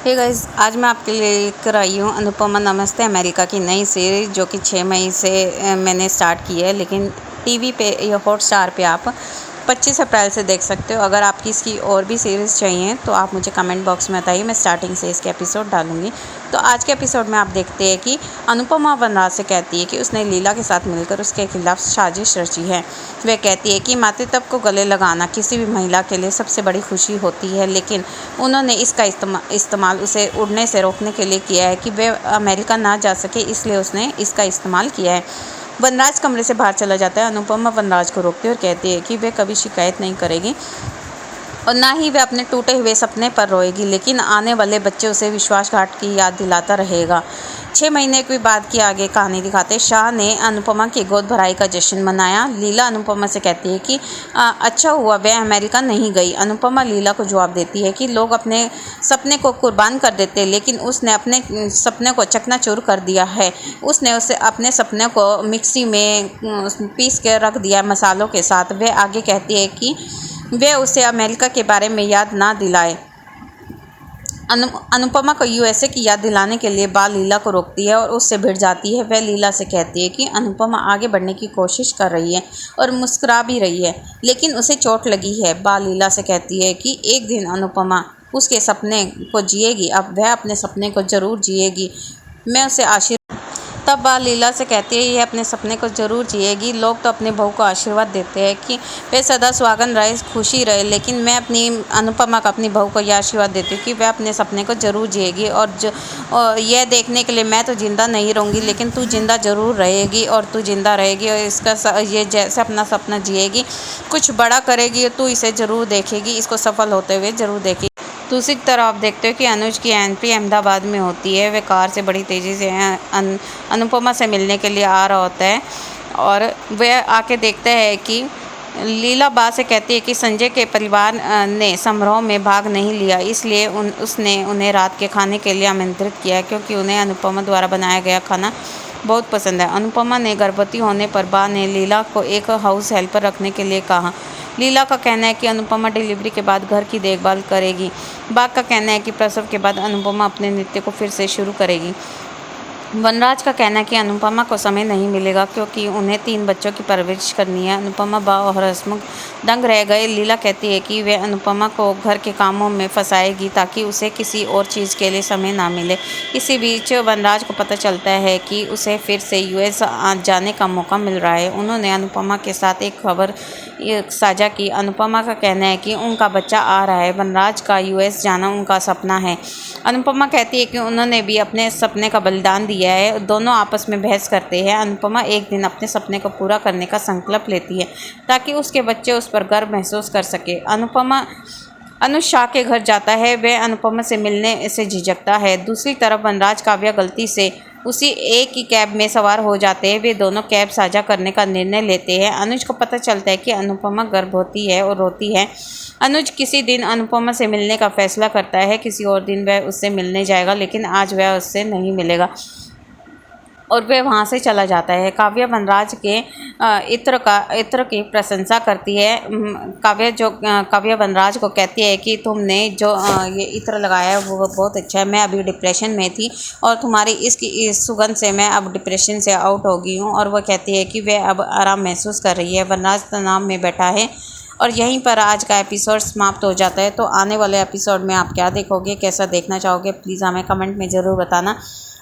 Hey guys, आज मैं आपके लिए लेकर आई हूँ अनुपमा नमस्ते अमेरिका की नई सीरीज़ जो कि 6 मई से मैंने स्टार्ट की है। लेकिन टीवी पे या हॉटस्टार पे आप 25 अप्रैल से देख सकते हो। अगर आपकी इसकी और भी सीरीज़ चाहिए तो आप मुझे कमेंट बॉक्स में बताइए, मैं स्टार्टिंग से इसके एपिसोड डालूँगी। तो आज के एपिसोड में आप देखते हैं कि अनुपमा वनराज से कहती है कि उसने लीला के साथ मिलकर उसके खिलाफ साजिश रची है। वह कहती है कि मातृत्व को गले लगाना किसी भी महिला के लिए सबसे बड़ी खुशी होती है, लेकिन उन्होंने इसका इस्तेमाल उसे उड़ने से रोकने के लिए किया है कि वह अमेरिका ना जा सके, इसलिए उसने इसका इस्तेमाल किया है। वनराज कमरे से बाहर चला जाता है। अनुपमा वनराज को रोकती है और कहती है कि वह कभी शिकायत नहीं करेगी और ना ही वह अपने टूटे हुए सपने पर रोएगी, लेकिन आने वाले बच्चे उसे विश्वासघात की याद दिलाता रहेगा। 6 महीने के बाद की आगे कहानी दिखाते शाह ने अनुपमा की गोद भराई का जश्न मनाया। लीला अनुपमा से कहती है कि अच्छा हुआ वह अमेरिका नहीं गई। अनुपमा लीला को जवाब देती है कि लोग अपने सपने को कुर्बान कर देते, लेकिन उसने अपने सपने को चकनाचूर कर दिया है। उसने उसे अपने सपने को मिक्सी में पीस के रख दिया मसालों के साथ। वह आगे कहती है कि वह उसे अमेरिका के बारे में याद ना दिलाए। अनुपमा को यूएसए की याद दिलाने के लिए बा लीला को रोकती है और उससे भिड़ जाती है। वह लीला से कहती है कि अनुपमा आगे बढ़ने की कोशिश कर रही है और मुस्कुरा भी रही है, लेकिन उसे चोट लगी है। बा लीला से कहती है कि एक दिन अनुपमा उसके सपने को जिएगी, अब वह अपने सपने को ज़रूर जिएगी। मैं उसे तब बाल लीला से कहती है यह अपने सपने को ज़रूर जिएगी। लोग तो अपने बहू को आशीर्वाद देते हैं कि वह सदा सुहागन रहे, खुशी रहे, लेकिन मैं अपनी अनुपमा को अपनी बहू को यह आशीर्वाद देती हूँ कि वह अपने सपने को ज़रूर जिएगी। और यह देखने के लिए मैं तो ज़िंदा नहीं रहूँगी, लेकिन तू ज़िंदा ज़रूर रहेगी और तू ज़िंदा रहेगी और ये जैसे अपना सपना जिएगी, कुछ बड़ा करेगी, तू इसे ज़रूर देखेगी, इसको सफल होते हुए ज़रूर देखेगी। दूसरी तरफ आप देखते हो कि अनुज की एंट्री अहमदाबाद में होती है। वह कार से बड़ी तेज़ी से अनुपमा से मिलने के लिए आ रहा होता है और वह आके देखता है कि लीला बा से कहती है कि संजय के परिवार ने समारोह में भाग नहीं लिया, इसलिए उसने उन्हें रात के खाने के लिए आमंत्रित किया, क्योंकि उन्हें अनुपमा द्वारा बनाया गया खाना बहुत पसंद है। अनुपमा ने गर्भवती होने पर बा ने लीला को एक हाउस हेल्पर रखने के लिए कहा। लीला का कहना है कि अनुपमा डिलीवरी के बाद घर की देखभाल करेगी। बा का कहना है कि प्रसव के बाद अनुपमा अपने नृत्य को फिर से शुरू करेगी। वनराज का कहना है कि अनुपमा को समय नहीं मिलेगा क्योंकि उन्हें 3 बच्चों की परवरिश करनी है। अनुपमा बा और हसमुख दंग रह गए। लीला कहती है कि वह अनुपमा को घर के कामों में फंसाएगी ताकि उसे किसी और चीज़ के लिए समय ना मिले। इसी बीच वनराज को पता चलता है कि उसे फिर से यूएस जाने का मौका मिल रहा है। उन्होंने अनुपमा के साथ एक खबर साझा की। अनुपमा का कहना है कि उनका बच्चा आ रहा है। वनराज का यूएस जाना उनका सपना है। अनुपमा कहती है कि उन्होंने भी अपने सपने का बलिदान दिया है। दोनों आपस में बहस करते हैं। अनुपमा एक दिन अपने सपने को पूरा करने का संकल्प लेती है ताकि उसके बच्चे उस पर गर्व महसूस कर सके। अनुज शाह के घर जाता है। वह अनुपमा से मिलने से झिझकता है। दूसरी तरफ वनराज काव्या गलती से उसी एक ही कैब में सवार हो जाते हैं। वे दोनों कैब साझा करने का निर्णय लेते हैं। अनुज को पता चलता है कि अनुपमा गर्भवती है और रोती है। अनुज किसी दिन अनुपमा से मिलने का फैसला करता है। किसी और दिन वह उससे मिलने जाएगा, लेकिन आज वह उससे नहीं मिलेगा और वह वहाँ से चला जाता है। काव्या वनराज के इत्र की प्रशंसा करती है। काव्या वनराज को कहती है कि तुमने जो ये इत्र लगाया है वो बहुत अच्छा है। मैं अभी डिप्रेशन में थी और तुम्हारी इस सुगंध से मैं अब डिप्रेशन से आउट हो गई हूँ। और वह कहती है कि वह अब आराम महसूस कर रही है। वनराज तनाव में बैठा है और यहीं पर आज का एपिसोड समाप्त हो जाता है। तो आने वाले एपिसोड में आप क्या देखोगे, कैसा देखना चाहोगे, प्लीज़ हमें कमेंट में ज़रूर बताना।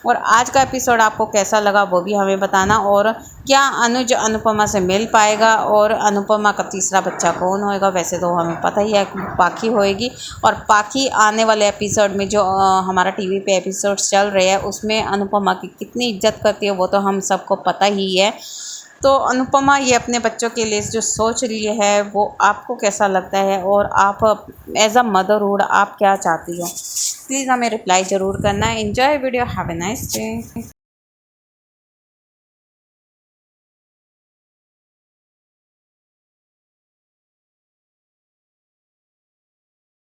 और आज का एपिसोड आपको कैसा लगा वो भी हमें बताना। और क्या अनुज अनुपमा से मिल पाएगा और अनुपमा का तीसरा बच्चा कौन होएगा? वैसे तो हमें पता ही है पाखी होएगी। और पाखी आने वाले एपिसोड में जो हमारा टीवी पे एपिसोड्स चल रहे हैं उसमें अनुपमा की कितनी इज्जत करती है वो तो हम सबको पता ही है। तो अनुपमा ये अपने बच्चों के लिए जो सोच रही है वो आपको कैसा लगता है और आप एज अ मदरहुड आप क्या चाहती हो? प्लीज़ हमें रिप्लाई ज़रूर करना। Enjoy video, have a nice day.